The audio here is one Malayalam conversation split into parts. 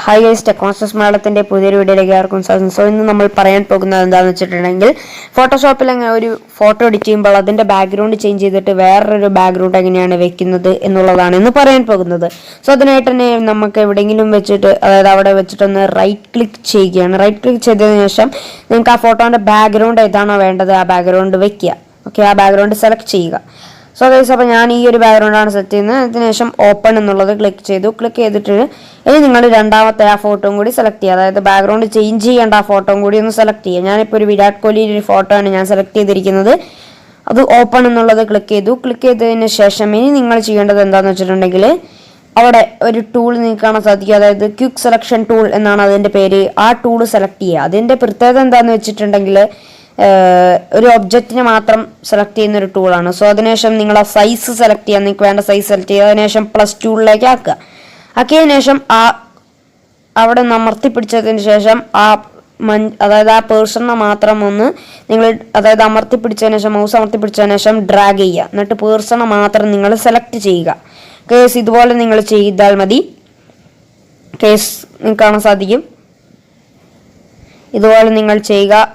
Hi guys, Technology Malayalamത്തിന്റെ പുതിയൊരു വീഡിയോയിലേക്ക് എല്ലാവർക്കും സ്വാഗതം. സോ ഇന്ന് നമ്മൾ പറയാൻ പോകുന്നത് എന്താണെന്ന് വെച്ചിട്ടുണ്ടെങ്കിൽ ഫോട്ടോഷോപ്പിൽ ഒരു ഫോട്ടോ എഡിറ്റ് ചെയ്യുമ്പോൾ അതിന്റെ ബാക്ക്ഗ്രൗണ്ട് ചേഞ്ച് ചെയ്തിട്ട് വേറൊരു ബാക്ക്ഗ്രൗണ്ട് എങ്ങനെയാണ് വെക്കുന്നത് എന്നുള്ളതാണ് ഇന്ന് പറയാൻ പോകുന്നത്. സോ അതിനായിട്ട് തന്നെ നമുക്ക് എവിടെയെങ്കിലും വെച്ചിട്ട് അതായത് അവിടെ വെച്ചിട്ടൊന്ന് റൈറ്റ് ക്ലിക്ക് ചെയ്യുകയാണ്. റൈറ്റ് ക്ലിക്ക് ചെയ്തതിനു ശേഷം നിങ്ങൾക്ക് ആ ഫോട്ടോന്റെ ബാക്ക്ഗ്രൗണ്ട് ഏതാണോ വേണ്ടത് ആ ബാക്ക്ഗ്രൗണ്ട് വെക്കുക. ഓക്കെ, ആ ബാക്ക്ഗ്രൗണ്ട് സെലക്ട് ചെയ്യുക. സോ ഗൈസ്, അപ്പോൾ ഞാൻ ഈ ഒരു ബാക്ക്ഗ്രൗണ്ടാണ് സെറ്റ് ചെയ്യുന്നത്. അതിനുശേഷം ഓപ്പൺ എന്നുള്ളത് ക്ലിക്ക് ചെയ്തു. ക്ലിക്ക് ചെയ്തിട്ട് ഇനി നിങ്ങൾ രണ്ടാമത്തെ ആ ഫോട്ടോയും കൂടി സെലക്ട് ചെയ്യുക. അതായത് ബാക്ക്ഗ്രൗണ്ട് ചേഞ്ച് ചെയ്യേണ്ട ആ ഫോട്ടോയും കൂടി ഒന്ന് സെലക്ട് ചെയ്യുക. ഞാനിപ്പോൾ ഒരു വിരാട് കോഹ്ലിയുടെ ഒരു ഫോട്ടോ ആണ് ഞാൻ സെലക്ട് ചെയ്തിരിക്കുന്നത്. അത് ഓപ്പൺ എന്നുള്ളത് ക്ലിക്ക് ചെയ്തു. ക്ലിക്ക് ചെയ്തതിന് ശേഷം ഇനി നിങ്ങൾ ചെയ്യേണ്ടത് എന്താണെന്ന് വെച്ചിട്ടുണ്ടെങ്കിൽ അവിടെ ഒരു ടൂൾ നിങ്ങൾക്ക് കാണാൻ സാധിക്കും. അതായത് ക്വിക്ക് സെലക്ഷൻ ടൂൾ എന്നാണ് അതിൻ്റെ പേര്. ആ ടൂൾ സെലക്ട് ചെയ്യുക. അതിൻ്റെ പ്രത്യേകത എന്താണെന്ന് വെച്ചിട്ടുണ്ടെങ്കിൽ ഒരു ഒബ്ജക്റ്റിനെ മാത്രം സെലക്ട് ചെയ്യുന്ന ഒരു ടൂളാണ്. സോ അതിനുശേഷം നിങ്ങൾ ആ സൈസ് സെലക്ട് ചെയ്യുക. നിങ്ങൾക്ക് വേണ്ട സൈസ് സെലക്ട് ചെയ്യുക. അതിനുശേഷം പ്ലസ് ടൂളിലേക്ക് ആക്കുക. ആക്കിയതിനു ശേഷം ആ അവിടെ നിന്ന് അമർത്തിപ്പിടിച്ചതിന് ശേഷം അതായത് ആ പേഴ്സണിനെ മാത്രം ഒന്ന് നിങ്ങൾ അതായത് അമർത്തിപ്പിടിച്ചതിന് ശേഷം മൗസ് അമർത്തിപ്പിടിച്ചതിന് ശേഷം ഡ്രാഗ് ചെയ്യുക. എന്നിട്ട് പേഴ്സണെ മാത്രം നിങ്ങൾ സെലക്ട് ചെയ്യുക. കേസ് ഇതുപോലെ നിങ്ങൾ ചെയ്താൽ മതി. കേസ് നിങ്ങൾക്ക് കാണാൻ സാധിക്കും. ഇതുപോലെ നിങ്ങൾ ചെയ്യുക.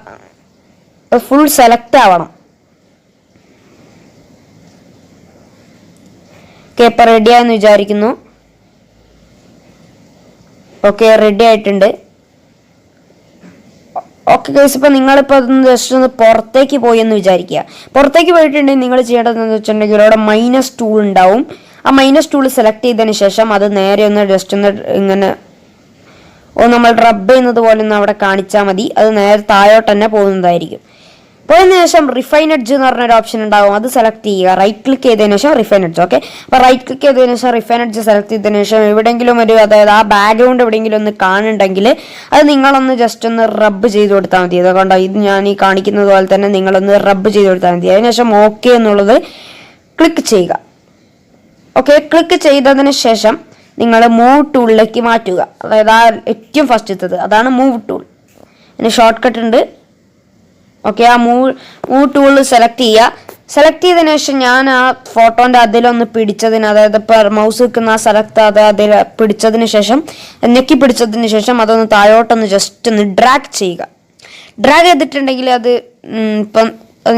ഫുൾ സെലക്ട് ആവണം. ഓക്കെ, ഇപ്പം റെഡി ആയെന്ന് വിചാരിക്കുന്നു. ഓക്കെ, റെഡി ആയിട്ടുണ്ട്. ഓക്കെ ഗൈസ്, ഇപ്പം നിങ്ങളിപ്പോൾ അതൊന്ന് ജസ്റ്റ് ഒന്ന് പുറത്തേക്ക് പോയി എന്ന് വിചാരിക്കുക. പുറത്തേക്ക് പോയിട്ടുണ്ടെങ്കിൽ നിങ്ങൾ ചെയ്യേണ്ടതെന്ന് വെച്ചിട്ടുണ്ടെങ്കിൽ അവിടെ മൈനസ് ടൂൾ ഉണ്ടാവും. ആ മൈനസ് ടൂൾ സെലക്ട് ചെയ്തതിന് ശേഷം അത് നേരെ ഒന്ന് ജസ്റ്റ് ഒന്ന് ഇങ്ങനെ നമ്മൾ റബ്ബ് ചെയ്യുന്നത് പോലെ ഒന്ന് അവിടെ കാണിച്ചാൽ മതി. അത് നേരെ താഴോട്ട് തന്നെ പോകുന്നതായിരിക്കും. പോയതിനു ശേഷം റിഫൈൻ എഡ്ജ് എന്ന് പറഞ്ഞൊരു ഓപ്ഷൻ ഉണ്ടാവും. അത് സെലക്ട് ചെയ്യുക. റൈറ്റ് ക്ലിക്ക് ചെയ്തതിനു ശേഷം റിഫൈൻ എഡ്ജ്. ഓക്കെ, അപ്പോൾ റൈറ്റ് ക്ലിക്ക് ചെയ്തതിനു ശേഷം റിഫൈൻ എഡ്ജ് സെലക്ട് ചെയ്തതിനു ശേഷം എവിടെയെങ്കിലും അതായത് ആ ബാക്ക്ഗ്രൗണ്ട് എവിടെയെങ്കിലും ഒന്ന് കാണുന്നുണ്ടെങ്കിൽ അത് നിങ്ങളൊന്ന് ജസ്റ്റ് ഒന്ന് റബ്ബ് ചെയ്ത് കൊടുത്താൽ മതി. അതുകൊണ്ട് ഇത് ഞാൻ ഈ കാണിക്കുന്നത് പോലെ തന്നെ നിങ്ങളൊന്ന് റബ്ബ് ചെയ്ത് കൊടുത്താൽ മതി. അതിനുശേഷം ഓക്കെ എന്നുള്ളത് ക്ലിക്ക് ചെയ്യുക. ഓക്കെ, ക്ലിക്ക് ചെയ്തതിന് ശേഷം നിങ്ങൾ മൂവ് ടൂളിലേക്ക് മാറ്റുക. അതായത് ആ ഏറ്റവും ഫസ്റ്റത്തത് അതാണ് മൂവ് ടൂൾ. അതിന് ഷോർട്ട് കട്ട് ഉണ്ട്. ഓക്കെ, ആ മൂവ് ടൂൾ സെലക്ട് ചെയ്യുക. സെലക്ട് ചെയ്തതിന് ശേഷം ഞാൻ ആ ഫോട്ടോൻ്റെ അതിലൊന്ന് പിടിച്ചതിന് അതായത് ഇപ്പോൾ മൗസ് വെക്കുന്ന ആ സ്ഥലത്ത് അതിൽ പിടിച്ചതിന് ശേഷം ഞെക്കി പിടിച്ചതിന് ശേഷം അതൊന്ന് താഴോട്ടൊന്ന് ജസ്റ്റ് ഒന്ന് ഡ്രാഗ് ചെയ്യുക. ഡ്രാഗ് ചെയ്തിട്ടുണ്ടെങ്കിൽ അത് ഇപ്പം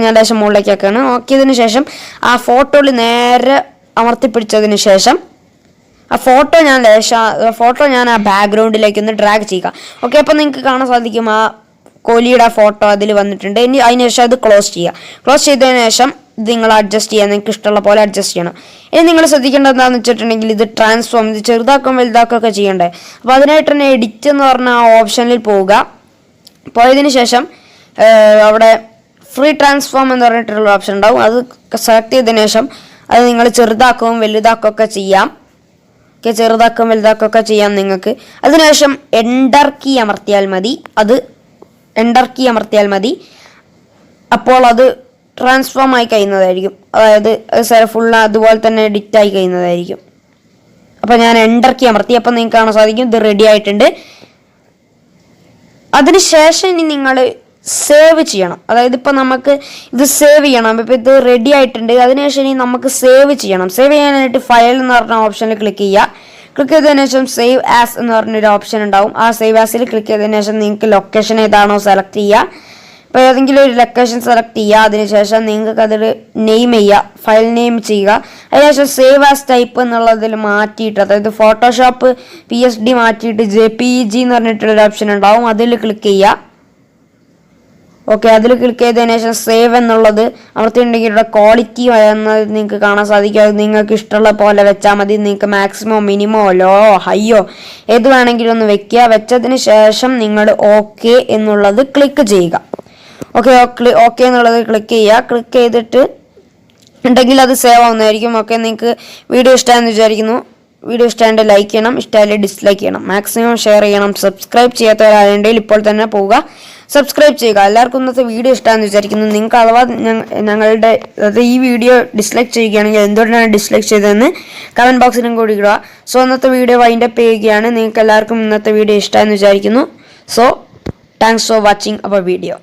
ഞാൻ ലേശം മുകളിലേക്ക് ആക്കുകയാണ്. നോക്കിയതിന് ശേഷം ആ ഫോട്ടോയിൽ നേരെ അമർത്തിപ്പിടിച്ചതിന് ശേഷം ആ ഫോട്ടോ ഞാൻ ആ ബാക്ക്ഗ്രൗണ്ടിലേക്ക് ഒന്ന് ഡ്രാഗ് ചെയ്യുക. ഓക്കെ, അപ്പം നിങ്ങൾക്ക് കാണാൻ സാധിക്കും ആ കോഹ്ലിയുടെ ഫോട്ടോ അതിൽ വന്നിട്ടുണ്ട്. ഇനി അതിനുശേഷം അത് ക്ലോസ് ചെയ്യുക. ക്ലോസ് ചെയ്തതിന് ശേഷം ഇത് നിങ്ങൾ അഡ്ജസ്റ്റ് ചെയ്യുക. നിങ്ങൾക്ക് ഇഷ്ടമുള്ള പോലെ അഡ്ജസ്റ്റ് ചെയ്യണം. ഇനി നിങ്ങൾ ശ്രദ്ധിക്കേണ്ടത് എന്താണെന്ന് വെച്ചിട്ടുണ്ടെങ്കിൽ ഇത് ട്രാൻസ്ഫോം ഇത് ചെറുതാക്കും വലുതാക്കുകയൊക്കെ ചെയ്യണ്ടേ. അപ്പോൾ അതിനായിട്ട് തന്നെ എഡിറ്റ് എന്ന് പറഞ്ഞ ആ ഓപ്ഷനിൽ പോവുക. പോയതിന് ശേഷം അവിടെ ഫ്രീ ട്രാൻസ്ഫോം എന്ന് പറഞ്ഞിട്ടുള്ള ഓപ്ഷൻ ഉണ്ടാവും. അത് സെലക്ട് ചെയ്തതിന് ശേഷം അത് നിങ്ങൾ ചെറുതാക്കുകയും വലുതാക്കുകയൊക്കെ ചെയ്യാം. ഓക്കെ, ചെറുതാക്കുകയും വലുതാക്കുകയൊക്കെ ചെയ്യാം നിങ്ങൾക്ക്. അതിനുശേഷം എൻ്റർ കീ അമർത്തിയാൽ മതി. അപ്പോൾ അത് ട്രാൻസ്ഫോം ആയി കഴിയുന്നതായിരിക്കും. അതായത് ഫുൾ അതുപോലെ തന്നെ എഡിറ്റ് ആയി കഴിയുന്നതായിരിക്കും. അപ്പോൾ ഞാൻ എൻ്റർ കീ അമർത്തി. അപ്പോൾ നിങ്ങൾക്ക് കാണാൻ സാധിക്കും ഇത് റെഡി ആയിട്ടുണ്ട്. അതിനുശേഷം ഇനി നിങ്ങൾ സേവ് ചെയ്യണം. അതായത് ഇപ്പോൾ നമുക്ക് ഇത് സേവ് ചെയ്യണം. ഇപ്പോൾ ഇത് റെഡി ആയിട്ടുണ്ട്. അതിനുശേഷം ഇനി നമുക്ക് സേവ് ചെയ്യണം. സേവ് ചെയ്യാനായിട്ട് ഫയൽ എന്ന് പറഞ്ഞ ഓപ്ഷനിൽ ക്ലിക്ക് ചെയ്യുക. ക്ലിക്ക് ചെയ്തതിനു ശേഷം സേവ് ആസ് എന്ന് പറഞ്ഞൊരു ഓപ്ഷൻ ഉണ്ടാവും. ആ സേവ് ആസിൽ ക്ലിക്ക് ചെയ്തതിനു ശേഷം നിങ്ങൾക്ക് ലൊക്കേഷൻ ഏതാണോ സെലക്ട് ചെയ്യുക. അപ്പോൾ ഏതെങ്കിലും ഒരു ലൊക്കേഷൻ സെലക്ട് ചെയ്യുക. അതിനുശേഷം നിങ്ങൾക്ക് അതിൽ നെയിം ചെയ്യുക. ഫയൽ നെയിം ചെയ്യുക. അതിനുശേഷം സേവ് ആസ് ടൈപ്പ് എന്നുള്ളതിൽ മാറ്റിയിട്ട് അതായത് ഫോട്ടോഷോപ്പ് PSD മാറ്റിയിട്ട് JPG എന്ന് പറഞ്ഞിട്ടുള്ളൊരു ഓപ്ഷൻ ഉണ്ടാവും. അതിൽ ക്ലിക്ക് ചെയ്യുക. ഓക്കെ, അതിൽ ക്ലിക്ക് ചെയ്തതിനു ശേഷം സേവ് എന്നുള്ളത് അമർത്തിയിട്ടുണ്ടെങ്കിൽ ഇവിടെ ക്വാളിറ്റി എന്നത് നിങ്ങൾക്ക് കാണാൻ സാധിക്കും. അത് നിങ്ങൾക്ക് ഇഷ്ടമുള്ള പോലെ വെച്ചാൽ മതി. നിങ്ങൾക്ക് മാക്സിമോ മിനിമോ ലോ ഹൈയോ ഏത് വേണമെങ്കിലും ഒന്ന് വെക്കുക. വെച്ചതിന് ശേഷം നിങ്ങൾ ഓക്കെ എന്നുള്ളത് ക്ലിക്ക് ചെയ്യുക. ഓക്കെ എന്നുള്ളത് ക്ലിക്ക് ചെയ്യുക. ക്ലിക്ക് ചെയ്തിട്ട് ഉണ്ടെങ്കിൽ അത് സേവ് ആവുന്നതായിരിക്കും. ഓക്കെ, നിങ്ങൾക്ക് വീഡിയോ ഇഷ്ടമായെന്ന് വിചാരിക്കുന്നു. വീഡിയോ ഇഷ്ടമായിട്ട് ലൈക്ക് ചെയ്യണം, ഇഷ്ടമായാലും ഡിസ്ലൈക്ക് ചെയ്യണം, മാക്സിമം ഷെയർ ചെയ്യണം. സബ്സ്ക്രൈബ് ചെയ്യാത്തവരാണെങ്കിൽ ഇപ്പോൾ തന്നെ പോവുക, സബ്സ്ക്രൈബ് ചെയ്യുക. എല്ലാവർക്കും ഇന്നത്തെ വീഡിയോ ഇഷ്ടമാണെന്ന് വിചാരിക്കുന്നു. നിങ്ങൾക്ക് അഥവാ ഞങ്ങളുടെ ഈ വീഡിയോ ഡിസ്ലൈക്ക് ചെയ്യുകയാണെങ്കിൽ എന്തുകൊണ്ടാണ് ഡിസ്ലൈക്ക് ചെയ്തതെന്ന് കമൻറ്റ് ബോക്സിലും കൂടി ഇടുക. സോ ഇന്നത്തെ വീഡിയോ വൈൻഡപ്പ് ചെയ്യുകയാണ്. നിങ്ങൾക്ക് എല്ലാവർക്കും ഇന്നത്തെ വീഡിയോ ഇഷ്ടമായെന്ന് വിചാരിക്കുന്നു. So thanks for watching our video.